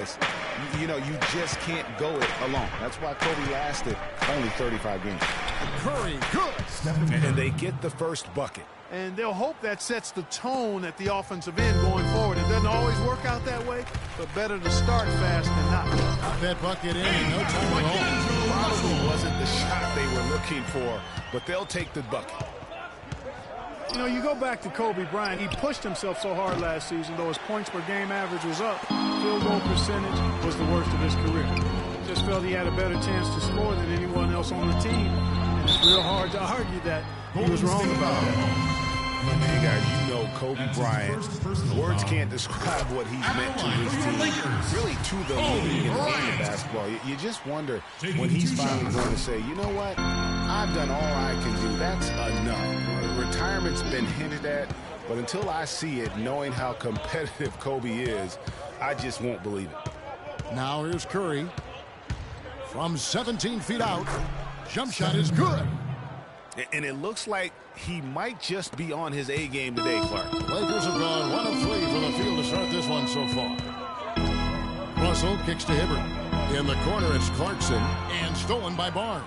bias, you know, you just can't go it alone. That's why Kobe lasted only 35 games. Curry, good. And they get the first bucket. And they'll hope that sets the tone at the offensive end going forward. It doesn't always work out that way, but better to start fast than not. Got that bucket in, no time at all. Probably wasn't the shot they were looking for, but they'll take the bucket. You know, you go back to Kobe Bryant. He pushed himself so hard last season, though his points per game average was up. Field goal percentage was the worst of his career. Just felt he had a better chance to score than anyone else on the team. And it's real hard to argue that he was wrong about that. Hey guys, you know Kobe Bryant, words can't describe what he's meant to his team, really to the league and the game of basketball. You just wonder when he's finally going to say, you know what, I've done all I can do, that's enough. Retirement's been hinted at, but until I see it, knowing how competitive Kobe is, I just won't believe it. Now here's Curry. From 17 feet out, jump shot is good. And it looks like he might just be on his A game today, Clark. Lakers have gone 1 of 3 from the field to start this one so far. Russell kicks to Hibbert. In the corner, it's Clarkson, and stolen by Barnes.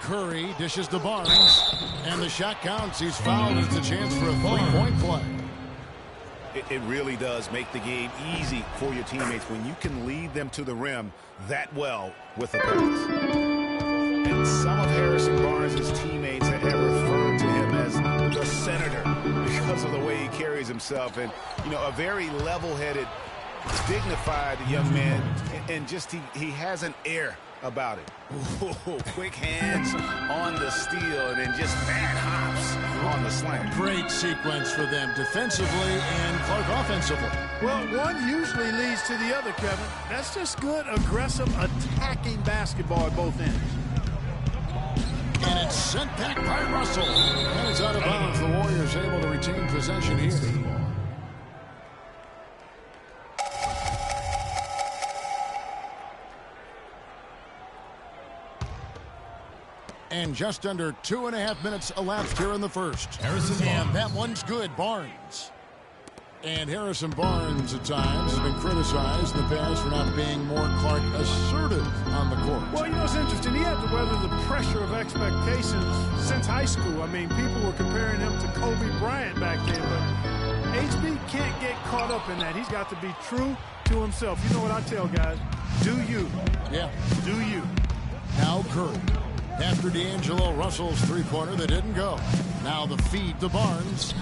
Curry dishes to Barnes, and the shot counts. He's fouled. It's a chance for a three-point play. It really does make the game easy for your teammates when you can lead them to the rim that well with a pass. And some of Harrison Barnes' teammates have referred to him as the senator because of the way he carries himself. And, you know, a very level-headed, dignified young man. And just he has an air about it. Ooh, quick hands on the steal and then just bad hops on the slam. Great sequence for them defensively and Clark offensively. Well, one usually leads to the other, Kevin. That's just good, aggressive, attacking basketball at both ends. And it's sent back by Russell. And it's out of bounds. The Warriors able to retain possession here. And just under 2.5 minutes elapsed here in the first. And that one's good, Barnes. And Harrison Barnes at times has been criticized in the past for not being more Clark assertive on the court. Well, you know, it's interesting. He had to weather the pressure of expectations since high school. I mean, people were comparing him to Kobe Bryant back then, but HB can't get caught up in that. He's got to be true to himself. You know what I tell guys? Do you. Yeah. Do you. Now Curry. After D'Angelo Russell's three-pointer that didn't go. Now the feed to Barnes.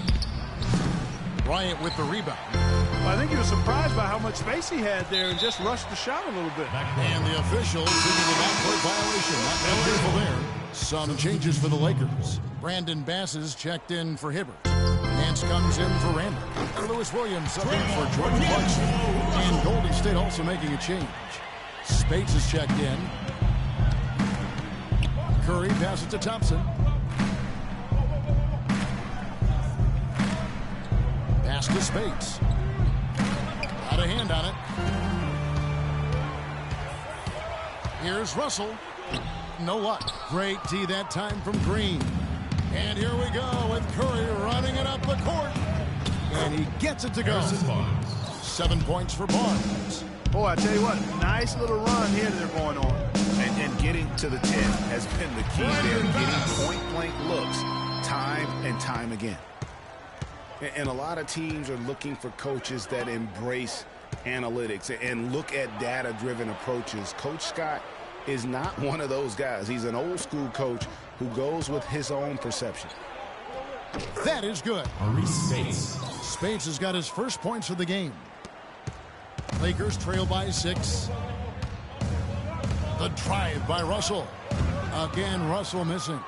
Bryant with the rebound. Well, I think he was surprised by how much space he had there and just rushed the shot a little bit. And the officials giving the backcourt violation. Not careful there. Some changes for the Lakers. Brandon Bass is checked in for Hibbert. Nance comes in for Randall. Lewis Williams subbing for Jordan Clarkson. And Golden State also making a change. Spates is checked in. Curry passes to Thompson. Pass to Spates. Got a hand on it. Here's Russell. No luck. Great D that time from Green. And here we go with Curry running it up the court. And he gets it to go. 7 points for Barnes. Boy, I tell you what, nice little run here that they're going on. And getting to the 10 has been the key there. Getting point-blank looks time and time again. And a lot of teams are looking for coaches that embrace analytics and look at data-driven approaches. Coach Scott is not one of those guys. He's an old-school coach who goes with his own perception. That is good. Spates has got his first points of the game. Lakers trail by 6. The drive by Russell. Again, Russell missing.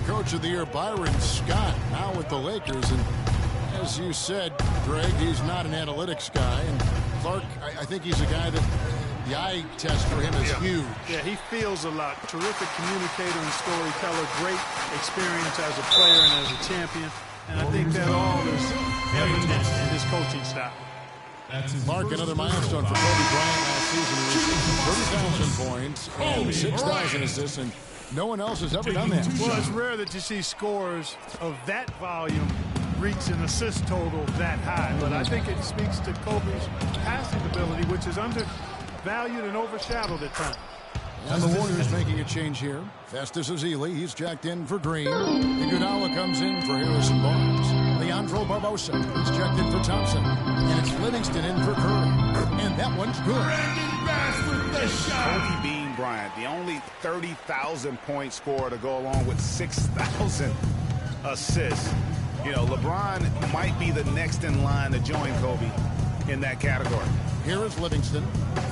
Coach of the Year Byron Scott now with the Lakers, and as you said, Greg, he's not an analytics guy, and Clark, I think he's a guy that The eye test for him is huge. Yeah, he feels a lot. Terrific communicator and storyteller. Great experience as a player and as a champion. And I think that all is evident in his coaching style. Clark, another milestone for Kobe Bryant last season. 30,000 points and 6,000 assists, and no one else has ever done that. Well, it's rare that you see scorers of that volume reach an assist total that high. But I think it speaks to Kobe's passing ability, which is undervalued and overshadowed at times. And the Warriors making a change here. Festus Ezeli, he's jacked in for Green. Iguodala comes in for Harrison Barnes. Leandro Barbosa, he's jacked in for Thompson. And it's Livingston in for Curry. And that one's good. Kobe Bean Bryant, the only 30,000-point scorer to go along with 6,000 assists. You know, LeBron might be the next in line to join Kobe in that category. Here is Livingston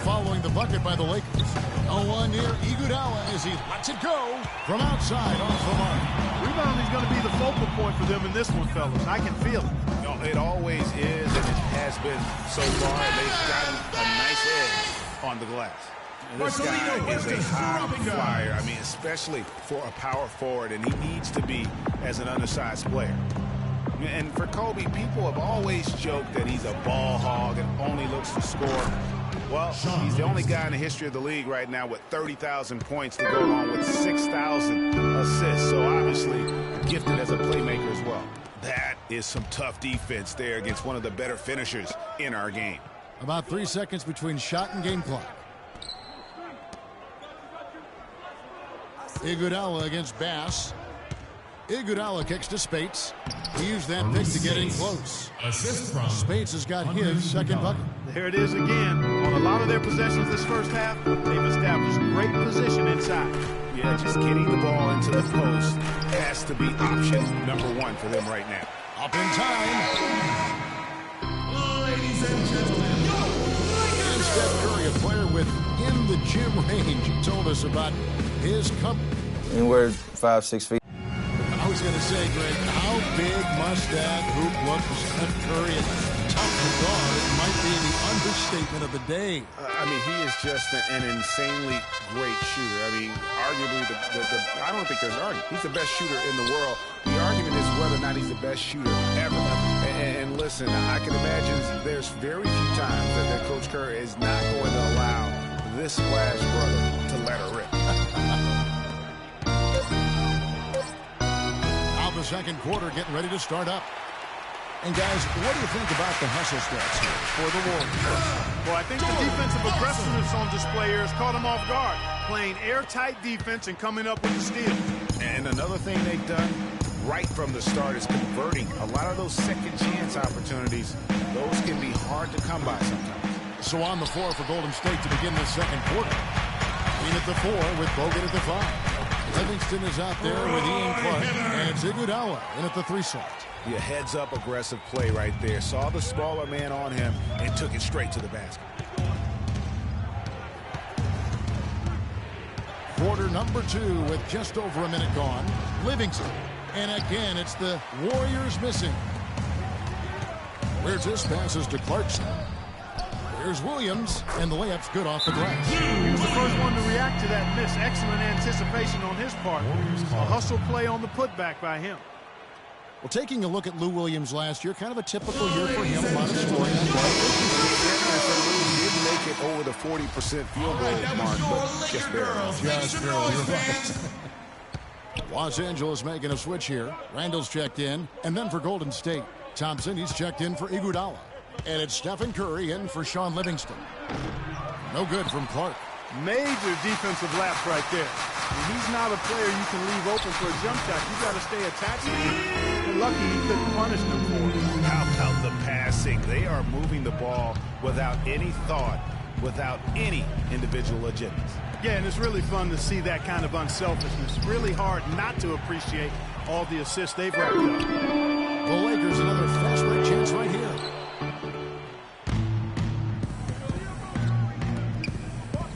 following the bucket by the Lakers. No one near Iguodala as he lets it go from outside off the mark. Rebounding is going to be the focal point for them in this one, fellas. I can feel it. You know, it always is, and it has been so far. They've gotten a nice edge on the glass. And this guy is a high flyer. I mean, especially for a power forward, and he needs to be as an undersized player. And for Kobe, people have always joked that he's a ball hog and only looks to score. Well, he's the only guy in the history of the league right now with 30,000 points to go along with 6,000 assists. So obviously gifted as a playmaker as well. That is some tough defense there against one of the better finishers in our game. About 3 seconds between shot and game clock. Iguodala against Bass. Iguodala kicks to Spates. He used that pick to get in close. Spates has got his second bucket. There it is again. On a lot of their possessions this first half, they've established great position inside. Yeah, just getting the ball into the post has to be option number one for them right now. Up in time. Ladies and gentlemen, And Steph Curry, a player with in the gym range, told us about his cup. Anywhere 5-6 feet. I was going to say, Greg, how big must that hoop look for Steph Curry? And tough to guard might be the understatement of the day. I mean, he is just an insanely great shooter. I mean, arguably, I don't think there's an argument. He's the best shooter in the world. The argument is whether or not he's the best shooter ever. And listen, I can imagine there's very few times that Coach Curry is not going to allow this splash brother to let her rip. The second quarter getting ready to start up. And guys, what do you think about the hustle stats here for the Warriors? Well, I think the defensive aggressiveness on display here has caught them off guard. Playing airtight defense and coming up with the steal. And another thing they've done right from the start is converting a lot of those second chance opportunities. Those can be hard to come by sometimes. So on the floor for Golden State to begin the second quarter. Green at the 4 with Bogut at the 5. Livingston is out there with Ian Clark, and it's Iguodala in at the 3 slot. Yeah, heads-up aggressive play right there. Saw the smaller man on him and took it straight to the basket. Quarter number 2 with just over a minute gone. Livingston, and again, it's the Warriors missing. Where's this passes to Clarkson. Here's Williams, and the layup's good off the glass. He was the first one to react to that miss. Excellent anticipation on his part. A hustle play on the putback by him. Well, taking a look at Lou Williams last year, kind of a typical year for him. A lot of scoring. He didn't make it over the 40% field goal mark, but just barely. Just barely. You're right. Los Angeles making a switch here. Randall's checked in, and then for Golden State, Thompson, he's checked in for Iguodala. And it's Stephen Curry in for Sean Livingston. No good from Clark. Major defensive lapse right there. And he's not a player you can leave open for a jump shot. You got to stay attached to him. You're lucky he couldn't punish them for it. How about the passing? They are moving the ball without any thought, without any individual agendas. Yeah, and it's really fun to see that kind of unselfishness. Really hard not to appreciate all the assists they've racked up. The Lakers another fast break chance right here.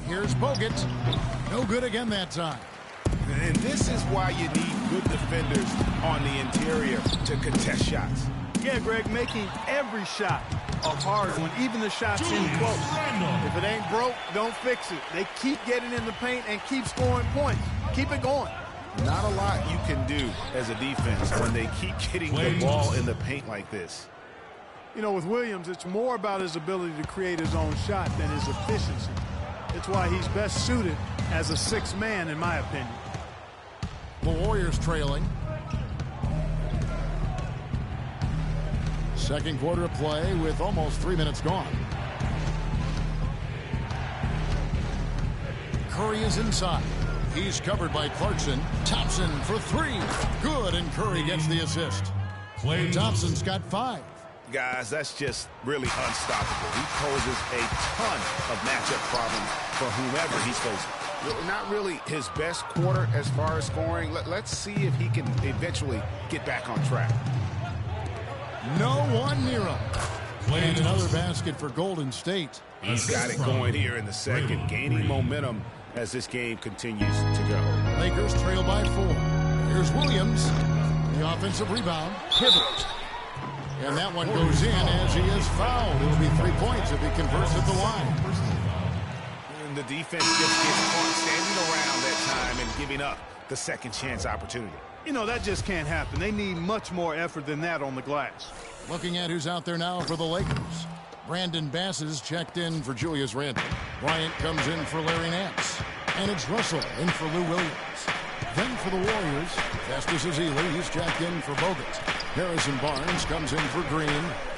Here's Bogut. No good again that time. And This is why you need good defenders on the interior to contest shots. Yeah, Greg, making every shot a hard one, even the shots in close. If it ain't broke, don't fix it. They keep getting in the paint and keep scoring points. Keep it going. Not a lot you can do as a defense when they keep getting the ball in the paint like this. You know, with Williams, it's more about his ability to create his own shot than his efficiency. It's why he's best suited as a sixth man, in my opinion. The Warriors trailing. Second quarter of play with almost 3 minutes gone. Curry is inside. He's covered by Clarkson. Thompson for three. Good, and Curry gets the assist. Thompson's got 5. Guys, that's just really unstoppable. He poses a ton of matchup problems for whomever he's facing. Not really his best quarter as far as scoring. Let's see if he can eventually get back on track. No one near him. And another basket for Golden State. He's got it going here in the second, gaining momentum as this game continues to go. Lakers trail by 4. Here's Williams. The offensive rebound. Pivot. And that one goes in as he is fouled. It'll be 3 points if he converts at the line. And the defense just gets caught standing around that time and giving up the second chance opportunity. You know, that just can't happen. They need much more effort than that on the glass. Looking at who's out there now for the Lakers. Brandon Bass is checked in for Julius Randle. Bryant comes in for Larry Nance. And it's Russell in for Lou Williams. Then for the Warriors, Festus Ezeli, he's checked in for Bogut. Harrison Barnes comes in for Green.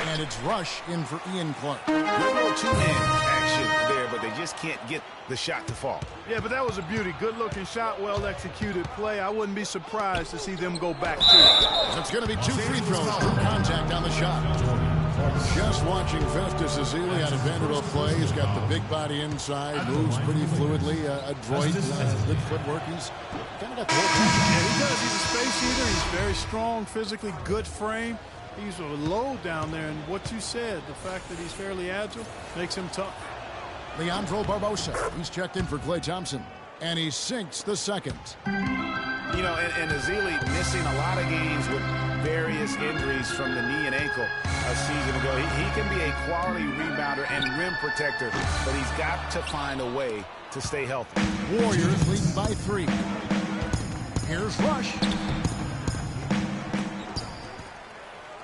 And it's Rush in for Ian Clark. Good little two-man action there, but they just can't get the shot to fall. Yeah, but that was a beauty. Good-looking shot, well-executed play. I wouldn't be surprised to see them go back to it. It's going to be 2 free throws from contact on the shot. Just watching Festus Ezeli out of Vanderbilt play. He's got the big body inside, moves pretty fluidly, adroit, good footwork. He's kind of got the whole package. Yeah, he does. He's a space eater. He's very strong, physically good frame. He's a low down there, and what you said, the fact that he's fairly agile, makes him tough. Leandro Barbosa, he's checked in for Klay Thompson, and he sinks the second. You know, and Ezeli missing a lot of games with various injuries from the knee and ankle a season ago. He can be a quality rebounder and rim protector, but he's got to find a way to stay healthy. Warriors leading by 3. Here's Rush.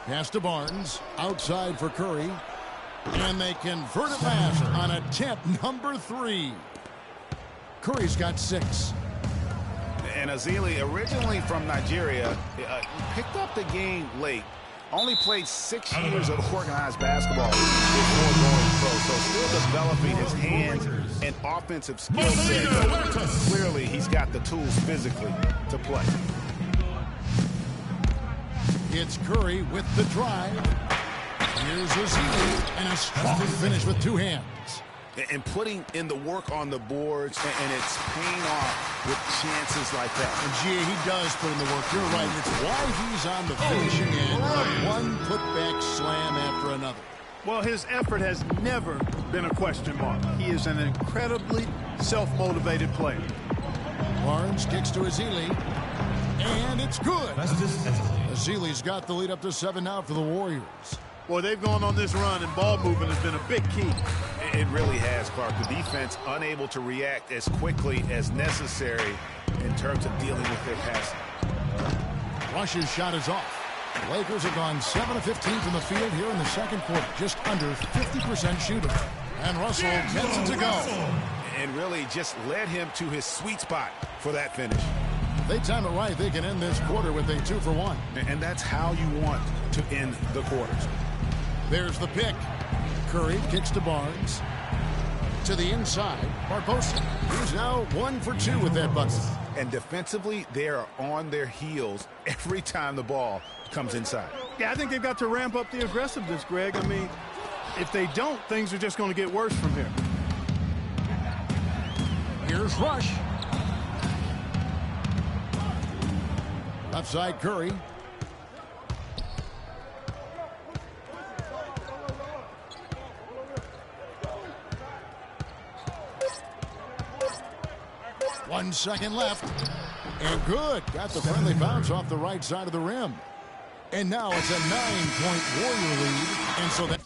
Pass to Barnes. Outside for Curry. And they convert it last on attempt number 3. Curry's got 6. And Ezeli, originally from Nigeria, picked up the game late. Only played 6 years of organized basketball before going pro. So still developing his hands and offensive skill set. Clearly, he's got the tools physically to play. It's Curry with the drive. Here's Ezeli, and a strong finish with 2 hands. And putting in the work on the boards, and it's paying off with chances like that. And G, he does put in the work. You're right. It's why he's on the finishing end. One putback slam after another. Well, his effort has never been a question mark. He is an incredibly self-motivated player. Barnes kicks to Ezeli, and it's good. Ezeli's got the lead up to 7 now for the Warriors. Well, they've gone on this run, and ball movement has been a big key. It really has, Clark. The defense unable to react as quickly as necessary in terms of dealing with their passing. Rush's shot is off. The Lakers have gone 7 of 15 from the field here in the second quarter, just under 50% shooting. And Russell gets it to go. And really just led him to his sweet spot for that finish. They time it right, they can end this quarter with a 2-for-1. And that's how you want to end the quarters. There's the pick. Curry kicks to Barnes. To the inside, Barbosa. He's now 1 for 2 with that bucket. And defensively, they are on their heels every time the ball comes inside. Yeah, I think they've got to ramp up the aggressiveness, Greg. I mean, if they don't, things are just going to get worse from here. Here's Rush. Left side, Curry. One second left. And good. Got the friendly bounce off the right side of the rim. And now it's a 9-point Warrior lead. And so that